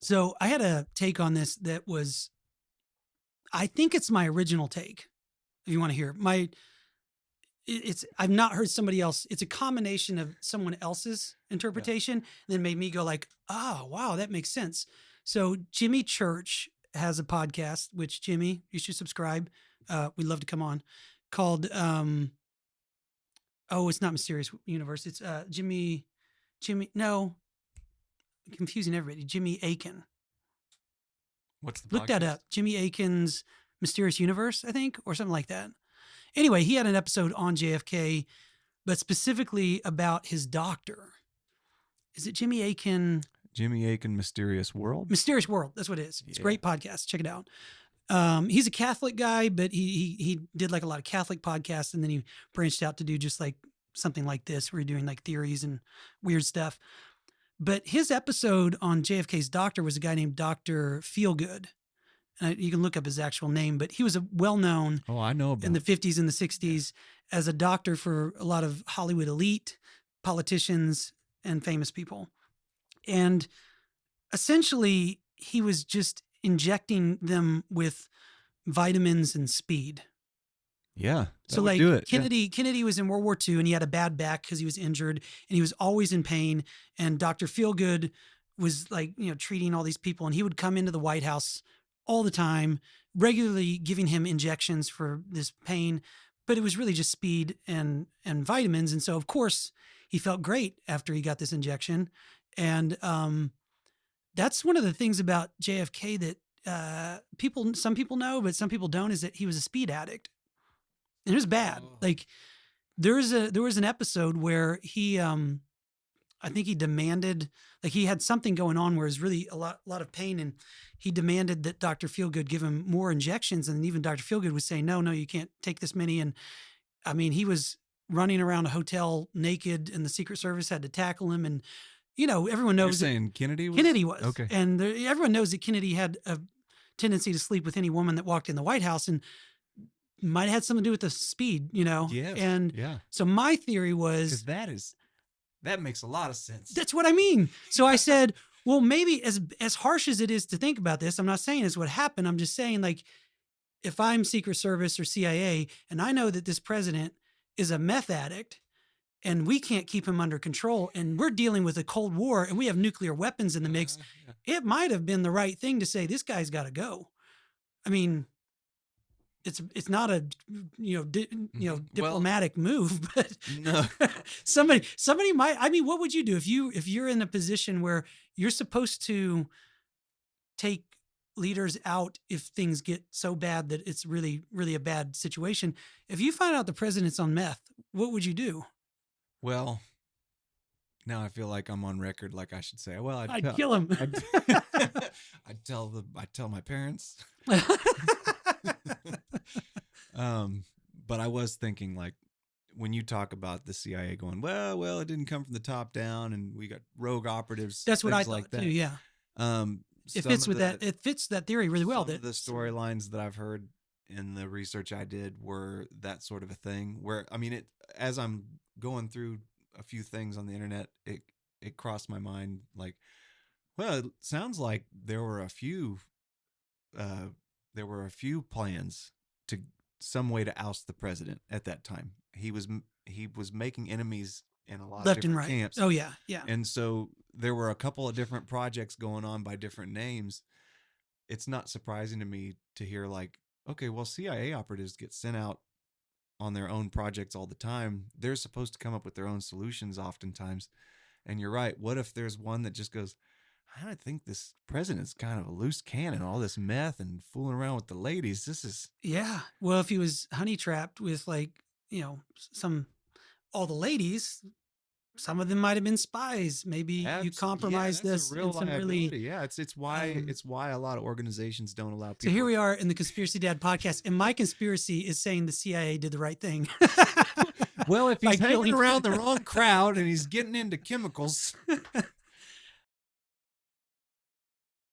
So I had a take on this that was, I think it's my original take. If you want to hear it's I've not heard somebody else. It's a combination of someone else's interpretation that made me go like, oh, wow, that makes sense. So Jimmy Church has a podcast, which Jimmy, you should subscribe. We'd love to come on, called, it's not Mysterious Universe. It's no, confusing everybody. Jimmy Akin. What's the podcast? Look that up. Jimmy Akin's Mysterious Universe, I think, or something like that. Anyway, he had an episode on JFK, but specifically about his doctor. Is it Jimmy Akin? Jimmy Akin, Mysterious World? Mysterious World. That's what it is. It's a great podcast. Check it out. He's a Catholic guy, but he did like a lot of Catholic podcasts, and then he branched out to do just like something like this, where you're doing like theories and weird stuff. But his episode on JFK's doctor was a guy named Dr. Feelgood. You can look up his actual name, but he was a well-known I know about in the 50s and the 60s as a doctor for a lot of Hollywood elite, politicians, and famous people. And essentially, he was just injecting them with vitamins and speed. Yeah. So like Kennedy was in World War II and he had a bad back because he was injured and he was always in pain. And Dr. Feelgood was like, treating all these people, and he would come into the White House all the time, regularly giving him injections for this pain, but it was really just speed and vitamins. And so of course he felt great after he got this injection. And, that's one of the things about JFK that, some people know, but some people don't, is that he was a speed addict. And it was bad. Oh. Like there was an episode where he, I think he demanded, like he had something going on where it was really a lot of pain, and he demanded that Dr. Feelgood give him more injections. And even Dr. Feelgood was saying, no, you can't take this many. And I mean, he was running around a hotel naked, and the Secret Service had to tackle him. And, everyone knows. You're saying Kennedy was? Kennedy was. Okay. And everyone knows that Kennedy had a tendency to sleep with any woman that walked in the White House, and might have had something to do with the speed, Yes. And yeah. So my theory was, that makes a lot of sense. that's what I mean. So I said, well, maybe as harsh as it is to think about this, I'm not saying it's what happened. I'm just saying, like, if I'm Secret Service or CIA and I know that this president is a meth addict and we can't keep him under control, and we're dealing with a Cold War and we have nuclear weapons in the mix, it might have been the right thing to say, this guy's got to go. I mean, it's not a diplomatic move, but no. somebody might. I mean, what would you do if you're in a position where you're supposed to take leaders out if things get so bad that it's really, really a bad situation? If you find out the president's on meth, what would you do? Well, now I feel like I'm on record. Like I should say, well, I'd kill him. I'd tell my parents. But I was thinking, like, when you talk about the CIA going, well, it didn't come from the top down, and we got rogue operatives. That's what I thought like that. too. Yeah. It fits with that. It fits that theory really well. The storylines that I've heard in the research I did were that sort of a thing. Where as I'm going through a few things on the internet, it crossed my mind like, well, it sounds like there were a few plans to some way to oust the president at that time. He was making enemies in a lot left of different and right camps. Oh yeah. And so there were a couple of different projects going on by different names. It's not surprising to me to hear like, okay, well, CIA operatives get sent out on their own projects all the time. They're supposed to come up with their own solutions oftentimes. And you're right. What if there's one that just goes, I think this president's kind of a loose cannon, all this meth and fooling around with the ladies. This is. Yeah. Well, if he was honey trapped with like, all the ladies, some of them might have been spies. Maybe you compromised this. Real liability. Yeah. It's why a lot of organizations don't allow people. So here we are in the Conspiracy Dad podcast, and my conspiracy is saying the CIA did the right thing. Well, if he's hanging around the wrong crowd and he's getting into chemicals,